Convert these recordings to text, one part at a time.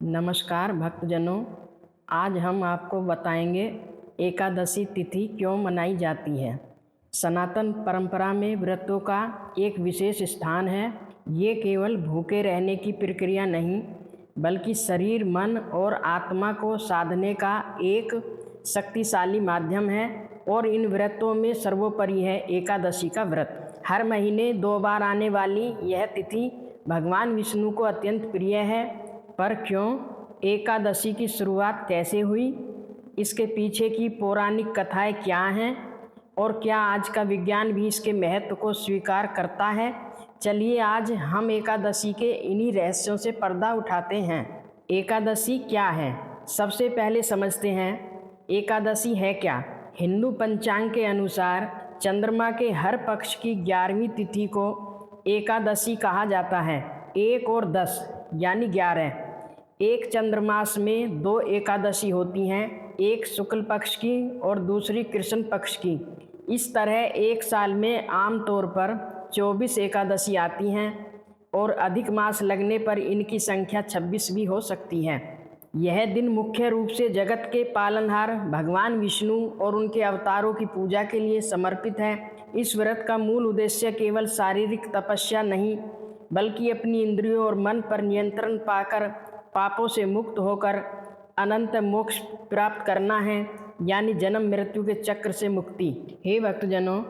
नमस्कार भक्तजनों, आज हम आपको बताएंगे एकादशी तिथि क्यों मनाई जाती है। सनातन परंपरा में व्रतों का एक विशेष स्थान है। ये केवल भूखे रहने की प्रक्रिया नहीं, बल्कि शरीर, मन और आत्मा को साधने का एक शक्तिशाली माध्यम है। और इन व्रतों में सर्वोपरि है एकादशी का व्रत। हर महीने 2 बार आने वाली यह तिथि भगवान विष्णु को अत्यंत प्रिय है। पर क्यों, एकादशी की शुरुआत कैसे हुई, इसके पीछे की पौराणिक कथाएं क्या हैं और क्या आज का विज्ञान भी इसके महत्व को स्वीकार करता है। चलिए आज हम एकादशी के इन्हीं रहस्यों से पर्दा उठाते हैं। एकादशी क्या है, सबसे पहले समझते हैं एकादशी है क्या। हिंदू पंचांग के अनुसार चंद्रमा के हर पक्ष की 11वीं तिथि को एकादशी कहा जाता है। 1 और 10 यानी 11। एक चंद्रमास में 2 एकादशी होती हैं, एक शुक्ल पक्ष की और दूसरी कृष्ण पक्ष की। इस तरह एक साल में आमतौर पर 24 एकादशी आती हैं और अधिक मास लगने पर इनकी संख्या 26 भी हो सकती है। यह दिन मुख्य रूप से जगत के पालनहार भगवान विष्णु और उनके अवतारों की पूजा के लिए समर्पित है। इस व्रत का मूल उद्देश्य केवल शारीरिक तपस्या नहीं, बल्कि अपनी इंद्रियों और मन पर नियंत्रण पाकर पापों से मुक्त होकर अनंत मोक्ष प्राप्त करना है, यानी जन्म मृत्यु के चक्र से मुक्ति। हे भक्तजनों,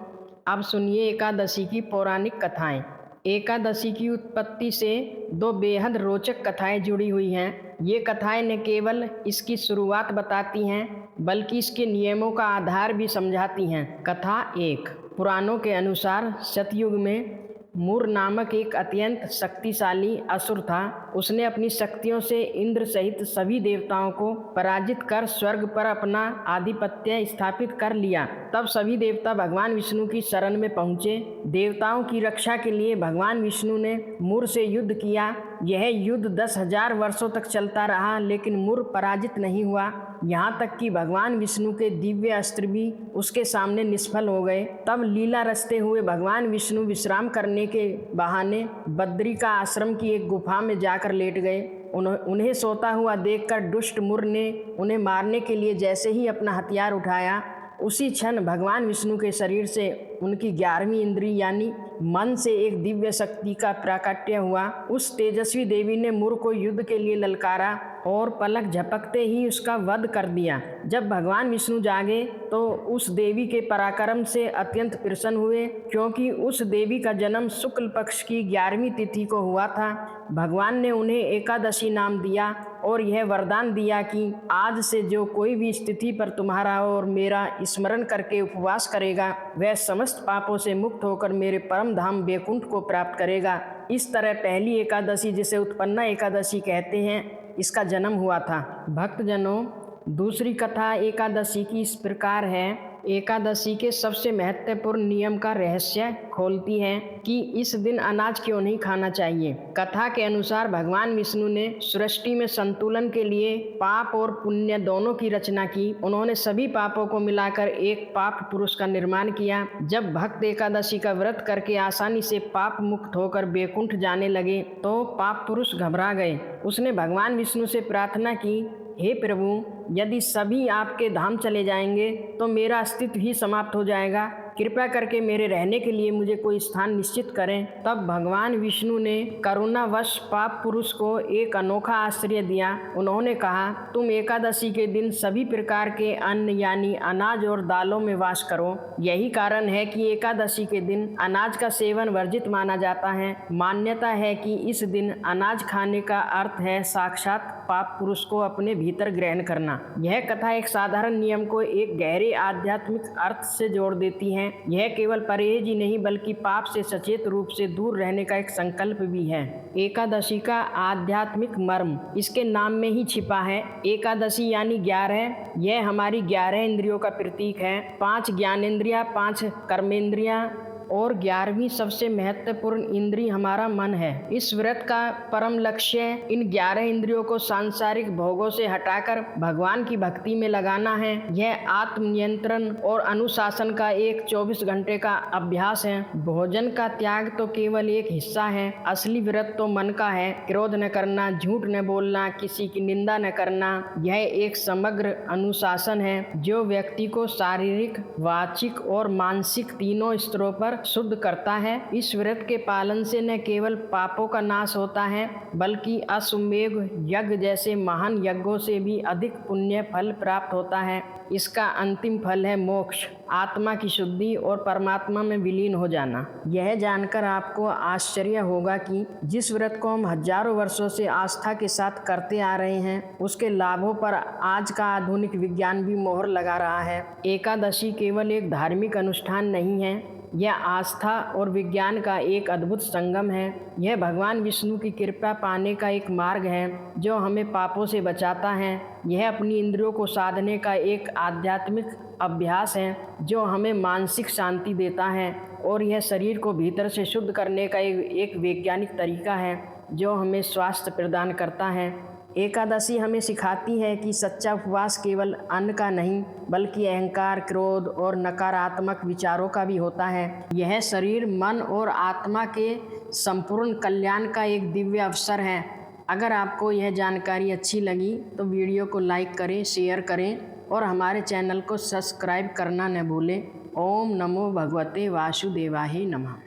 अब सुनिए एकादशी की पौराणिक कथाएं। एकादशी की उत्पत्ति से 2 बेहद रोचक कथाएं जुड़ी हुई हैं। ये कथाएं न केवल इसकी शुरुआत बताती हैं, बल्कि इसके नियमों का आधार भी समझाती हैं। कथा 1। पुराणों के अनुसार सतयुग में मूर नामक एक अत्यंत शक्तिशाली असुर था। उसने अपनी शक्तियों से इंद्र सहित सभी देवताओं को पराजित कर स्वर्ग पर अपना आधिपत्य स्थापित कर लिया। तब सभी देवता भगवान विष्णु की शरण में पहुँचे। देवताओं की रक्षा के लिए भगवान विष्णु ने मूर से युद्ध किया। यह युद्ध 10,000 वर्षों तक चलता रहा, लेकिन मूर पराजित नहीं हुआ। यहाँ तक कि भगवान विष्णु के दिव्य अस्त्र भी उसके सामने निष्फल हो गए। तब लीला रचते हुए भगवान विष्णु विश्राम करने के बहाने बद्री का आश्रम की एक गुफा में जाकर लेट गए। उन्हें सोता हुआ देखकर दुष्ट मूर ने उन्हें मारने के लिए जैसे ही अपना हथियार उठाया, उसी क्षण भगवान विष्णु के शरीर से उनकी 11वीं इंद्री यानी मन से एक दिव्य शक्ति का प्राकट्य हुआ। उस तेजस्वी देवी ने मूर को युद्ध के लिए ललकारा और पलक झपकते ही उसका वध कर दिया। जब भगवान विष्णु जागे तो उस देवी के पराक्रम से अत्यंत प्रसन्न हुए, क्योंकि उस देवी का जन्म शुक्ल पक्ष की 11वीं तिथि को हुआ था। भगवान ने उन्हें एकादशी नाम दिया और यह वरदान दिया कि आज से जो कोई भी इस तिथि पर तुम्हारा और मेरा स्मरण करके उपवास करेगा, वह समस्त पापों से मुक्त होकर मेरे परम धाम वैकुंठ को प्राप्त करेगा। इस तरह पहली एकादशी, जिसे उत्पन्ना एकादशी कहते हैं, इसका जन्म हुआ था। भक्तजनों, दूसरी कथा एकादशी की इस प्रकार है। एकादशी के सबसे महत्वपूर्ण नियम का रहस्य खोलती है कि इस दिन अनाज क्यों नहीं खाना चाहिए। कथा के अनुसार भगवान विष्णु ने सृष्टि में संतुलन के लिए पाप और पुण्य दोनों की रचना की। उन्होंने सभी पापों को मिलाकर एक पाप पुरुष का निर्माण किया। जब भक्त एकादशी का व्रत करके आसानी से पाप मुक्त होकर वैकुंठ जाने लगे तो पाप पुरुष घबरा गए। उसने भगवान विष्णु से प्रार्थना की, हे प्रभु, यदि सभी आपके धाम चले जाएंगे तो मेरा अस्तित्व ही समाप्त हो जाएगा। कृपया करके मेरे रहने के लिए मुझे कोई स्थान निश्चित करें। तब भगवान विष्णु ने करुणावश पाप पुरुष को एक अनोखा आश्रय दिया। उन्होंने कहा, तुम एकादशी के दिन सभी प्रकार के अन्न यानी अनाज और दालों में वास करो। यही कारण है कि एकादशी के दिन अनाज का सेवन वर्जित माना जाता है। मान्यता है कि इस दिन अनाज खाने का अर्थ है साक्षात पाप पुरुष को अपने भीतर ग्रहण करना। यह कथा एक साधारण नियम को एक गहरे आध्यात्मिक अर्थ से जोड़ देती है। यह केवल परहेज ही नहीं, बल्कि पाप से सचेत रूप से दूर रहने का एक संकल्प भी है। एकादशी का आध्यात्मिक मर्म इसके नाम में ही छिपा है। एकादशी यानी 11। यह हमारी 11 इंद्रियों का प्रतीक है। 5 ज्ञानेंद्रियां, 5 कर्मेंद्रियां और 11वीं सबसे महत्वपूर्ण इंद्रिय हमारा मन है। इस व्रत का परम लक्ष्य इन 11 इंद्रियों को सांसारिक भोगों से हटाकर भगवान की भक्ति में लगाना है। यह आत्मनियंत्रण और अनुशासन का एक 24 घंटे का अभ्यास है। भोजन का त्याग तो केवल एक हिस्सा है, असली व्रत तो मन का है। क्रोध न करना, झूठ न बोलना, किसी की निंदा न करना, यह एक समग्र अनुशासन है जो व्यक्ति को शारीरिक, वाचिक और मानसिक तीनों स्तरों पर शुद्ध करता है। इस व्रत के पालन से न केवल पापों का नाश होता है बल्कि अश्वमेध यज्ञ जैसे महान यज्ञों से भी अधिक पुण्य फल प्राप्त होता है। इसका अंतिम फल है मोक्ष, आत्मा की शुद्धि और परमात्मा में विलीन हो जाना। यह जानकर आपको आश्चर्य होगा कि जिस व्रत को हम हजारों वर्षों से आस्था के साथ करते आ रहे हैं, उसके लाभों पर आज का आधुनिक विज्ञान भी मोहर लगा रहा है। एकादशी केवल एक धार्मिक अनुष्ठान नहीं है, यह आस्था और विज्ञान का एक अद्भुत संगम है। यह भगवान विष्णु की कृपा पाने का एक मार्ग है जो हमें पापों से बचाता है। यह अपनी इंद्रियों को साधने का एक आध्यात्मिक अभ्यास है जो हमें मानसिक शांति देता है, और यह शरीर को भीतर से शुद्ध करने का एक वैज्ञानिक तरीका है जो हमें स्वास्थ्य प्रदान करता है। एकादशी हमें सिखाती है कि सच्चा उपवास केवल अन्न का नहीं बल्कि अहंकार, क्रोध और नकारात्मक विचारों का भी होता है। यह शरीर, मन और आत्मा के संपूर्ण कल्याण का एक दिव्य अवसर है। अगर आपको यह जानकारी अच्छी लगी तो वीडियो को लाइक करें, शेयर करें और हमारे चैनल को सब्सक्राइब करना न भूलें। ओम नमो भगवते वासुदेवाय नमः।